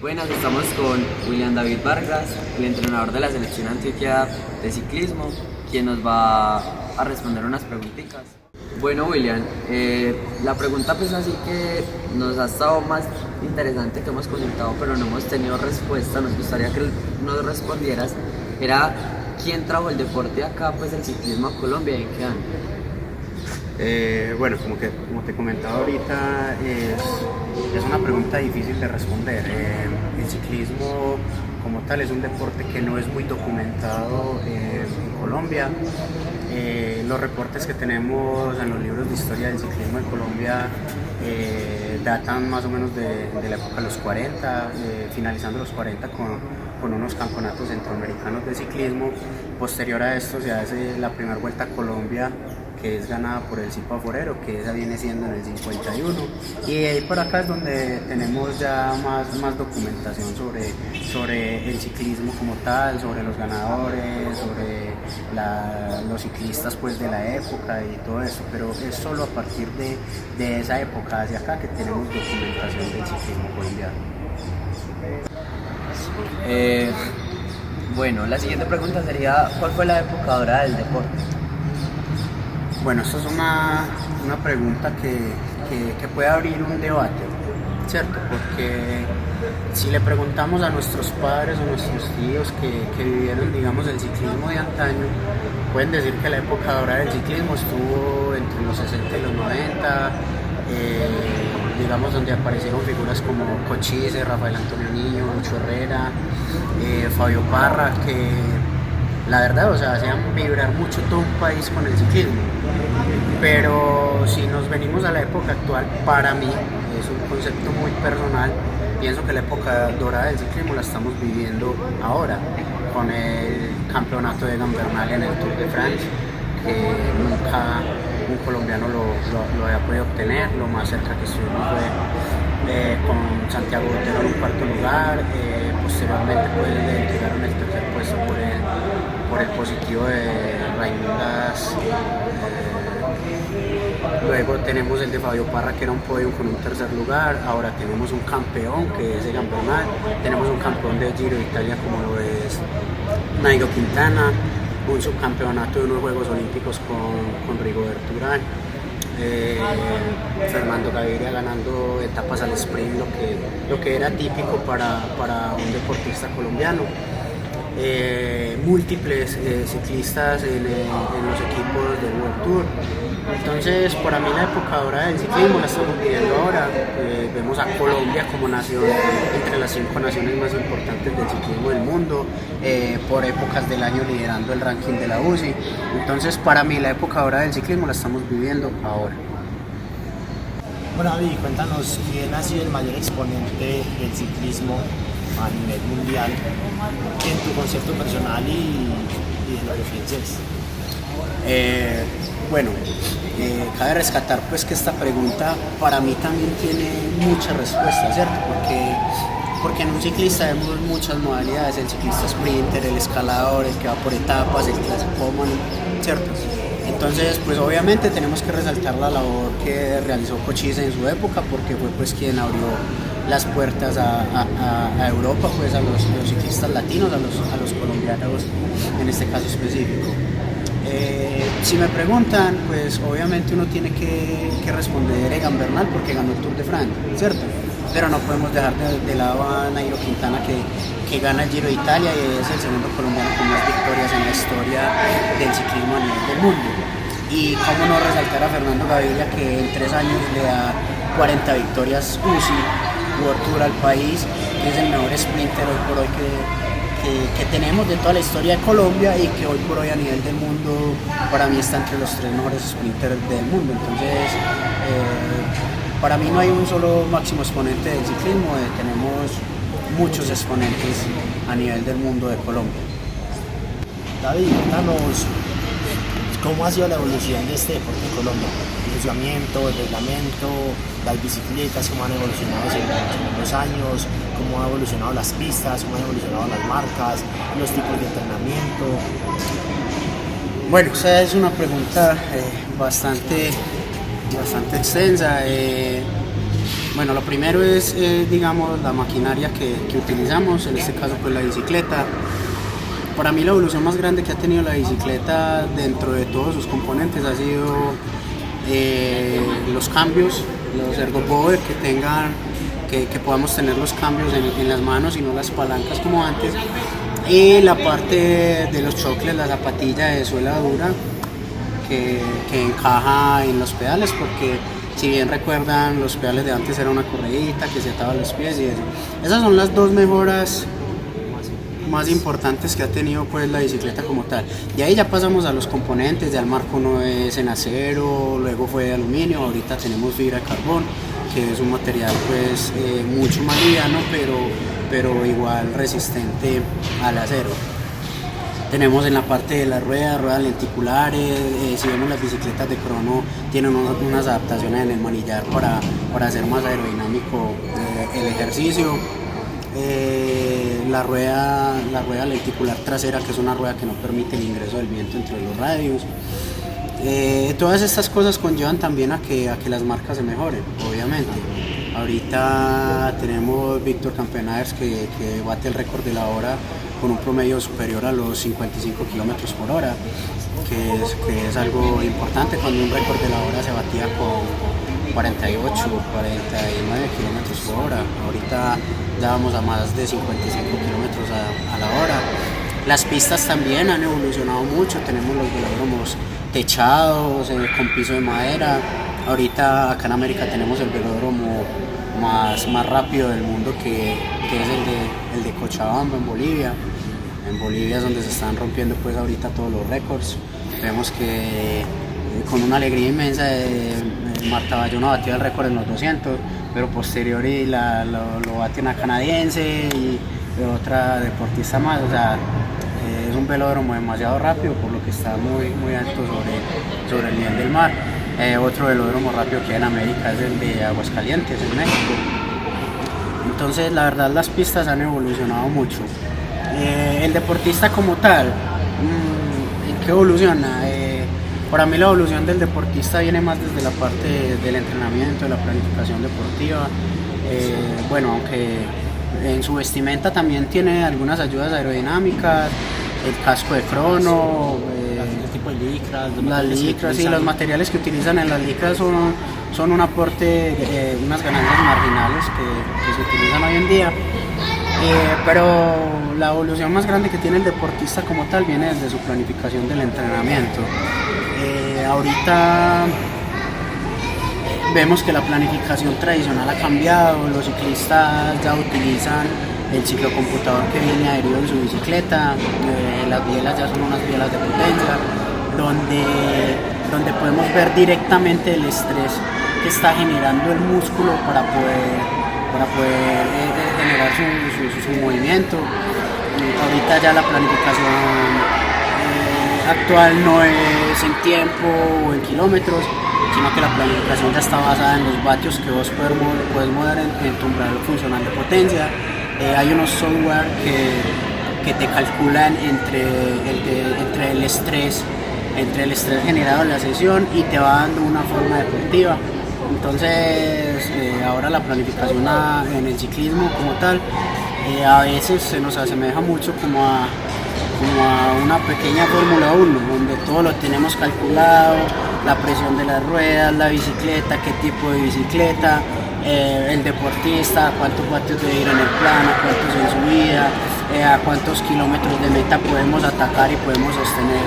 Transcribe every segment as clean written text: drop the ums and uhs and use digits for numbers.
Buenas, estamos con William David Vargas, el entrenador de la selección Antioquia de ciclismo, quien nos va a responder unas preguntitas. Bueno, William, la pregunta pues así que nos ha estado más interesante que hemos consultado, pero no hemos tenido respuesta, nos gustaría que nos respondieras, era ¿quién trajo el deporte acá, pues el ciclismo a Colombia y en qué año? Bueno, como te comentaba ahorita, es una pregunta difícil de responder. El ciclismo como tal es un deporte que no es muy documentado en Colombia. Los reportes que tenemos en los libros de historia del ciclismo en Colombia datan más o menos de la época de los 40, finalizando los 40 con unos campeonatos centroamericanos de ciclismo. Posterior a esto se hace la primera vuelta a Colombia, que es ganada por el Cipa Forero, que esa viene siendo en el 51, y de ahí por acá es donde tenemos ya más documentación sobre el ciclismo como tal, sobre los ganadores, sobre los ciclistas pues de la época y todo eso, pero es solo a partir de esa época hacia acá que tenemos documentación del ciclismo colombiano. Bueno, la siguiente pregunta sería ¿cuál fue la época dorada del deporte? Bueno, esta es una pregunta que puede abrir un debate, ¿cierto? Porque si le preguntamos a nuestros padres o nuestros tíos que vivieron, digamos, el ciclismo de antaño, pueden decir que la época dorada del ciclismo estuvo entre los 60 y los 90, digamos, donde aparecieron figuras como Cochise, Rafael Antonio Niño, Lucho Herrera, Fabio Parra, que la verdad, o sea, hacían vibrar mucho todo un país con el ciclismo. Pero si nos venimos a la época actual, para mí, es un concepto muy personal, pienso que la época dorada del ciclismo la estamos viviendo ahora, con el campeonato de Egan Bernal en el Tour de France, que nunca un colombiano lo había podido obtener. Lo más cerca que estuvimos fue con Santiago Botero en un cuarto lugar, posteriormente pues, le entregaron el tercer puesto por el positivo de Raimundas. Luego tenemos el de Fabio Parra, que era un podio con un tercer lugar. Ahora tenemos un campeón, que es Egan Bernal. Tenemos un campeón del Giro de Italia, como lo es Nairo Quintana. Un subcampeonato de unos Juegos Olímpicos con Rigoberto Urán. Fernando Gaviria ganando etapas al sprint, lo que era típico para un deportista colombiano. Múltiples ciclistas en los equipos del World Tour. Entonces, para mí la época dorada del ciclismo la estamos viviendo ahora. Vemos a Colombia como nación entre las 5 naciones más importantes del ciclismo del mundo, por épocas del año liderando el ranking de la UCI. Entonces, para mí la época dorada del ciclismo la estamos viviendo ahora. Bueno, David, cuéntanos quién ha sido el mayor exponente del ciclismo a nivel mundial en tu concepto personal y de lo que pienses. Bueno, cabe rescatar pues que esta pregunta para mí también tiene muchas respuestas, ¿cierto? Porque en un ciclista vemos muchas modalidades: el ciclista sprinter, el escalador, el que va por etapas, el clasicómano, ¿cierto? Entonces, pues obviamente tenemos que resaltar la labor que realizó Cochise en su época, porque fue pues quien abrió las puertas a Europa, pues a los ciclistas latinos, a los colombianos en este caso específico. Si me preguntan, pues obviamente uno tiene que responder Egan Bernal, porque ganó el Tour de France, ¿cierto? Pero no podemos dejar de lado a Nairo Quintana, que gana el Giro de Italia y es el segundo colombiano con más victorias en la historia del ciclismo a nivel del mundo. Y cómo no resaltar a Fernando Gaviria, que en 3 años le da 40 victorias UCI, World Tour al país, que es el mejor sprinter hoy por hoy que tenemos de toda la historia de Colombia, y que hoy por hoy a nivel del mundo para mí está entre los 3 mejores sprinters del mundo. Entonces, para mí no hay un solo máximo exponente del ciclismo, tenemos muchos exponentes a nivel del mundo de Colombia. David, cuéntanos cómo ha sido la evolución de este deporte en Colombia. El funcionamiento, el reglamento, las bicicletas, cómo han evolucionado en los años, cómo han evolucionado las pistas, cómo han evolucionado las marcas, los tipos de entrenamiento. Bueno, esa es una pregunta bastante extensa. Bueno, lo primero es, digamos, la maquinaria que utilizamos, en este caso pues la bicicleta. Para mí la evolución más grande que ha tenido la bicicleta dentro de todos sus componentes ha sido los cambios, los ergopower que podamos tener los cambios en las manos y no las palancas como antes. Y la parte de los chocles, la zapatilla de suela dura que encaja en los pedales, porque si bien recuerdan, los pedales de antes era una correíta que se ataba los pies y eso. Esas son las dos mejoras más importantes que ha tenido pues la bicicleta como tal. De ahí ya pasamos a los componentes, ya el marco no es en acero, luego fue de aluminio, ahorita tenemos fibra de carbón, que es un material pues mucho más liviano, pero igual resistente al acero. Tenemos en la parte de las ruedas lenticulares, si vemos las bicicletas de crono tienen unas adaptaciones en el manillar para hacer más aerodinámico el ejercicio. La rueda lenticular trasera, que es una rueda que no permite el ingreso del viento entre los radios. Todas estas cosas conllevan también a que las marcas se mejoren, obviamente. Ahorita tenemos Víctor Campenaers que bate el récord de la hora con un promedio superior a los 55 km por hora, que es algo importante cuando un récord de la hora se batía con 48, 49 km por hora. Ahorita ya vamos a más de 55 km a la hora. Las pistas también han evolucionado mucho, tenemos los velódromos techados, con piso de madera. Ahorita acá en América tenemos el velódromo más rápido del mundo, que es el de Cochabamba, en Bolivia. En Bolivia es donde se están rompiendo pues ahorita todos los récords. Vemos que con una alegría inmensa Marta Bayona batió el récord en los 200, pero posteriori lo bate una canadiense y otra deportista más. O sea, es un velódromo demasiado rápido, por lo que está muy alto sobre el nivel del mar. Otro velódromo rápido que hay en América es el de Aguascalientes, en México. Entonces la verdad las pistas han evolucionado mucho. El deportista como tal, ¿en qué evoluciona? Para mí la evolución del deportista viene más desde la parte del entrenamiento, de la planificación deportiva. Bueno, aunque en su vestimenta también tiene algunas ayudas aerodinámicas, el casco de crono, el tipo de licras, las licras, sí, los materiales que utilizan en las licras son un aporte, unas ganancias marginales que se utilizan hoy en día. Pero la evolución más grande que tiene el deportista como tal viene desde su planificación del entrenamiento. Ahorita vemos que la planificación tradicional ha cambiado, los ciclistas ya utilizan el ciclocomputador que viene adherido en su bicicleta, las bielas ya son unas bielas de potencia, donde podemos ver directamente el estrés que está generando el músculo para poder generar su movimiento. Ahorita ya la planificación actual no es en tiempo o en kilómetros, sino que la planificación ya está basada en los vatios que vos puedes mover en tu umbral funcional de potencia. Hay unos software que te calculan entre el estrés generado en la sesión y te va dando una forma deportiva. Entonces ahora la planificación en el ciclismo como tal a veces se nos asemeja mucho como a una pequeña Fórmula 1, donde todo lo tenemos calculado, la presión de las ruedas, la bicicleta, qué tipo de bicicleta, el deportista, cuántos vatios debe ir en el plano, cuántos en subida, a cuántos kilómetros de meta podemos atacar y podemos sostener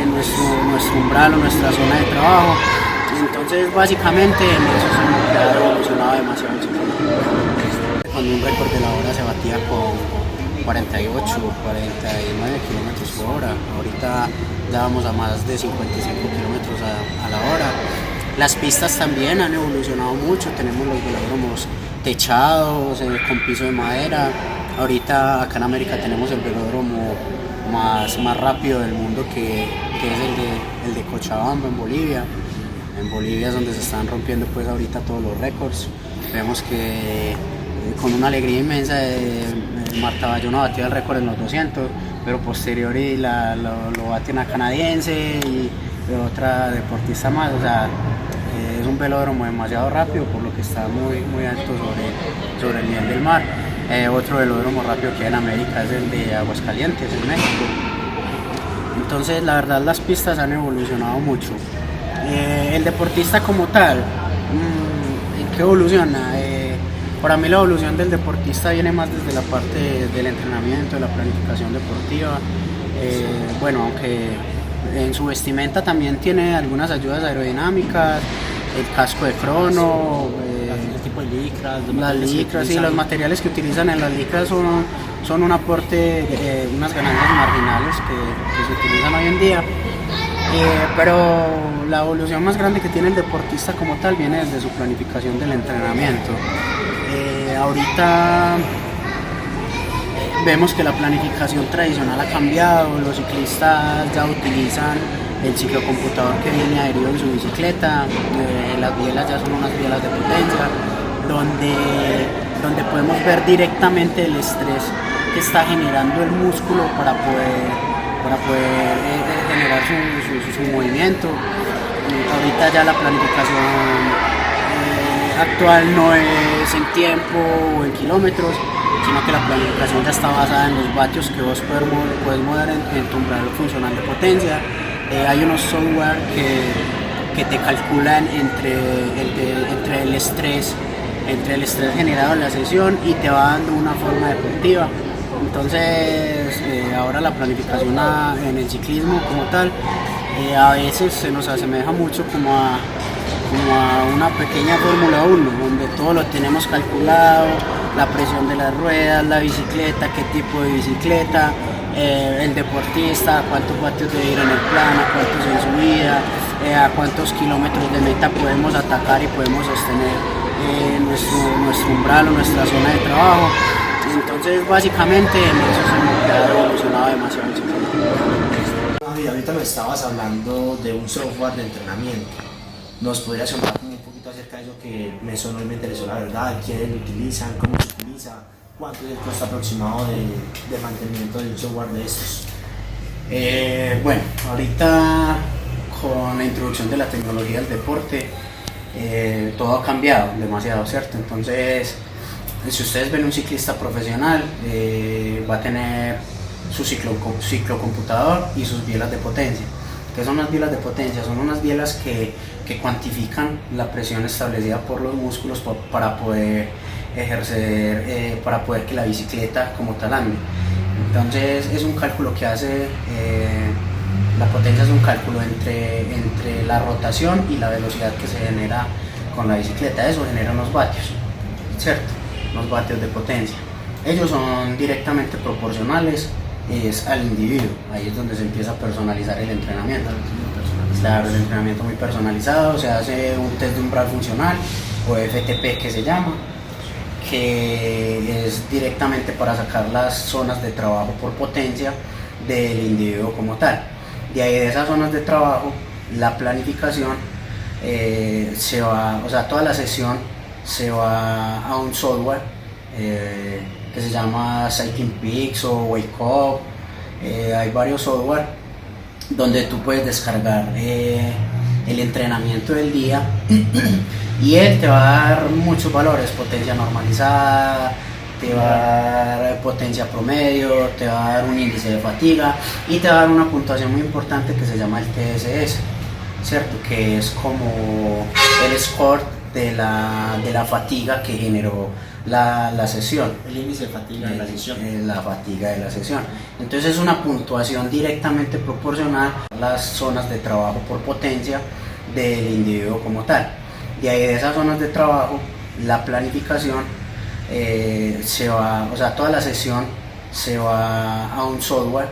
nuestro umbral o nuestra zona de trabajo. Entonces básicamente en eso es lo que ha evolucionado demasiado el ciclismo. Cuando un récord de la hora se batía con 48, 49 kilómetros por hora. Ahorita ya vamos a más de 55 kilómetros a la hora. Las pistas también han evolucionado mucho. Tenemos los velódromos techados, con piso de madera. Ahorita acá en América tenemos el velódromo más rápido del mundo, que es el de Cochabamba, en Bolivia. En Bolivia es donde se están rompiendo pues ahorita todos los récords. Vemos que con una alegría inmensa Marta Bayona batió el récord en los 200, pero posteriori lo bate una canadiense y otra deportista más. O sea, es es un velódromo demasiado rápido, por lo que está muy alto sobre el nivel del mar. Otro velódromo rápido que hay en América es el de Aguascalientes, en México. Entonces, la verdad, las pistas han evolucionado mucho. El deportista como tal, ¿en qué evoluciona? Para mí la evolución del deportista viene más desde la parte del entrenamiento, de la planificación deportiva. Bueno, aunque en su vestimenta también tiene algunas ayudas aerodinámicas, el casco de crono, el tipo de licras, las licras y los materiales que utilizan en las licras son un aporte, unas ganancias marginales que se utilizan hoy en día. Pero la evolución más grande que tiene el deportista como tal viene desde su planificación del entrenamiento. Ahorita vemos que la planificación tradicional ha cambiado, los ciclistas ya utilizan el ciclocomputador que viene adherido en su bicicleta, las bielas ya son unas bielas de potencia, donde podemos ver directamente el estrés que está generando el músculo para poder generar su movimiento. Ahorita ya la planificación actual no es en tiempo o en kilómetros, sino que la planificación ya está basada en los vatios que vos puedes mover en tu umbral funcional de potencia. Hay unos software que te calculan entre el estrés generado en la sesión y te va dando una forma deportiva. Entonces, ahora la planificación en el ciclismo como tal, a veces se nos asemeja mucho como a una pequeña Fórmula 1, donde todo lo tenemos calculado, la presión de las ruedas, la bicicleta, qué tipo de bicicleta, el deportista, a cuántos vatios debe ir en el plano, a cuántos en subida, a cuántos kilómetros de meta podemos atacar y podemos sostener nuestro umbral o nuestra zona de trabajo. Entonces, básicamente, en eso se ha evolucionado demasiado el ciclismo. Y ahorita me estabas hablando de un software de entrenamiento. ¿Nos podrías hablar un poquito acerca de eso que me sonó y me interesó, la verdad? ¿Quiénes lo utilizan? ¿Cómo se utiliza? ¿Cuánto es el costo aproximado de mantenimiento de un software de estos? Bueno, ahorita con la introducción de la tecnología del deporte, todo ha cambiado demasiado, ¿cierto? Entonces, si ustedes ven un ciclista profesional, va a tener su ciclocomputador y sus bielas de potencia. ¿Qué son las bielas de potencia? Son unas bielas que cuantifican la presión establecida por los músculos para poder ejercer, para poder que la bicicleta como tal ande. Entonces es un cálculo que hace, la potencia es un cálculo entre la rotación y la velocidad que se genera con la bicicleta. Eso genera unos vatios, ¿cierto? Unos vatios de potencia. Ellos son directamente proporcionales al individuo. Ahí es donde se empieza a personalizar el entrenamiento. Claro, el entrenamiento muy personalizado, se hace un test de umbral funcional o FTP que se llama, que es directamente para sacar las zonas de trabajo por potencia del individuo como tal. De ahí, de esas zonas de trabajo, la planificación toda la sesión se va a un software que se llama Cycling Peaks o Wake Up. Hay varios software donde tú puedes descargar el entrenamiento del día y él te va a dar muchos valores: potencia normalizada, te va a dar potencia promedio, te va a dar un índice de fatiga y te va a dar una puntuación muy importante que se llama el TSS, ¿cierto? Que es como el score de la fatiga que generó la sesión. El índice de fatiga de la sesión. La fatiga de la sesión. Entonces es una puntuación directamente proporcional a las zonas de trabajo por potencia del individuo como tal. De ahí, de esas zonas de trabajo, la planificación toda la sesión se va a un software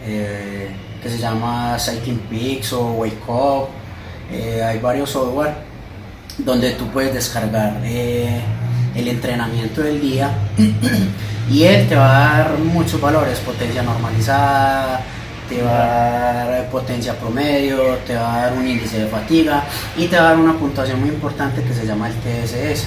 que se llama Cycling Peaks o Wake Up. Hay varios software donde tú puedes descargar el entrenamiento del día y él te va a dar muchos valores: potencia normalizada, te va a dar potencia promedio, te va a dar un índice de fatiga y te va a dar una puntuación muy importante que se llama el TSS,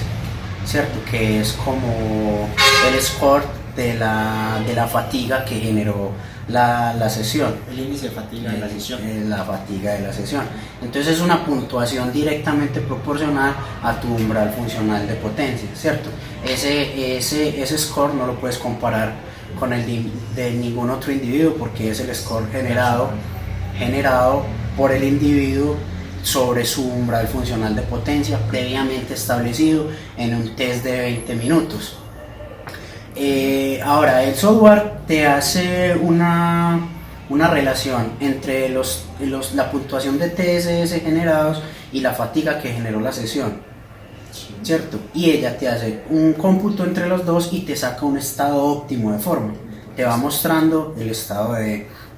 ¿cierto? Que es como el score de la fatiga que generó la sesión. El índice de fatiga de la sesión. La fatiga de la sesión. Entonces es una puntuación directamente proporcional a tu umbral funcional de potencia, ¿cierto? Ese score no lo puedes comparar con el de ningún otro individuo porque es el score generado por el individuo sobre su umbral funcional de potencia previamente establecido en un test de 20 minutos. Ahora, el software te hace una relación entre la puntuación de TSS generados y la fatiga que generó la sesión, ¿cierto? Y ella te hace un cómputo entre los dos y te saca un estado óptimo de forma. Te va mostrando el estado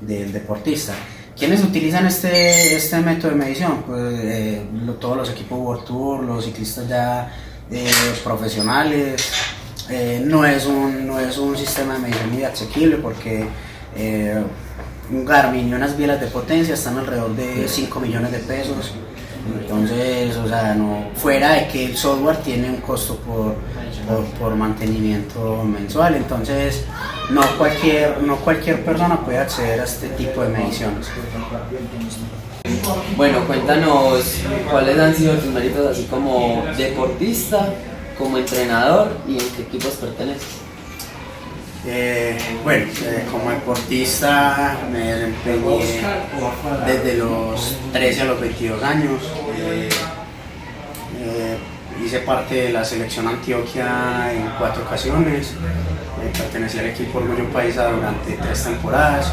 del deportista. ¿Quiénes utilizan este método de medición? Pues todos los equipos World Tour, los ciclistas ya profesionales. No es un sistema de medición muy asequible porque un Garmin y unas bielas de potencia están alrededor de 5 millones de pesos. Entonces, o sea, no, fuera de que el software tiene un costo por mantenimiento mensual, entonces no cualquier persona puede acceder a este tipo de mediciones. Bueno, cuéntanos cuáles han sido tus méritos así como deportista, como entrenador y en qué equipos perteneces. Como deportista me desempeñé desde los 13 a los 22 años. Hice parte de la selección Antioquia en 4 ocasiones. Pertenecí al equipo Orgullo Paisa durante 3 temporadas.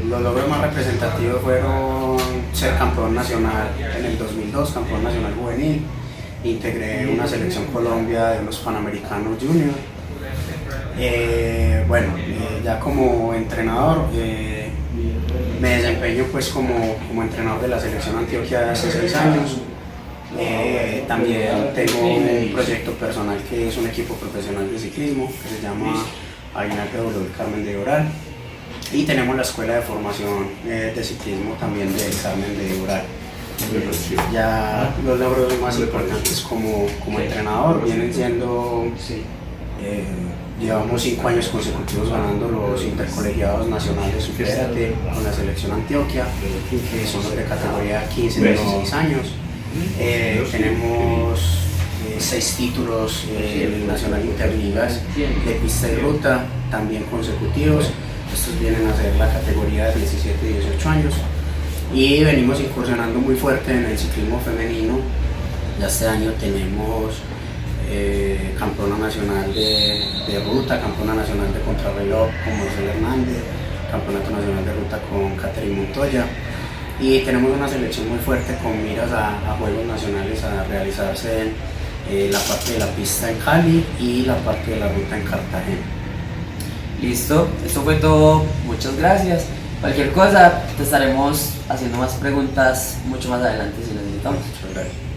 Los logros más representativos fueron ser campeón nacional en el 2002, campeón nacional juvenil. Integré una selección Colombia de los Panamericanos Junior. Ya como entrenador me desempeño pues como entrenador de la selección Antioquia hace 6 años. También tengo un proyecto personal que es un equipo profesional de ciclismo que se llama Aguinaldo del Carmen de Oral, y tenemos la escuela de formación de ciclismo también del Carmen de Oral. Ya los logros más importantes como entrenador vienen siendo llevamos 5 años consecutivos ganando los intercolegiados nacionales Supérate con la selección Antioquia, que son los de categoría 15-16 años. Tenemos 6 títulos nacional interligas de pista y ruta, también consecutivos. Estos vienen a ser la categoría de 17-18 años. Y venimos incursionando muy fuerte en el ciclismo femenino. Ya este año tenemos campeona nacional de ruta, campeona nacional de contrarreloj con Marcela Hernández, campeonato nacional de ruta con Catherine Montoya, y tenemos una selección muy fuerte con miras a Juegos Nacionales a realizarse en la parte de la pista en Cali y la parte de la ruta en Cartagena. Listo, esto fue todo, muchas gracias. Cualquier cosa, te estaremos haciendo más preguntas mucho más adelante si necesitamos. Muchas gracias.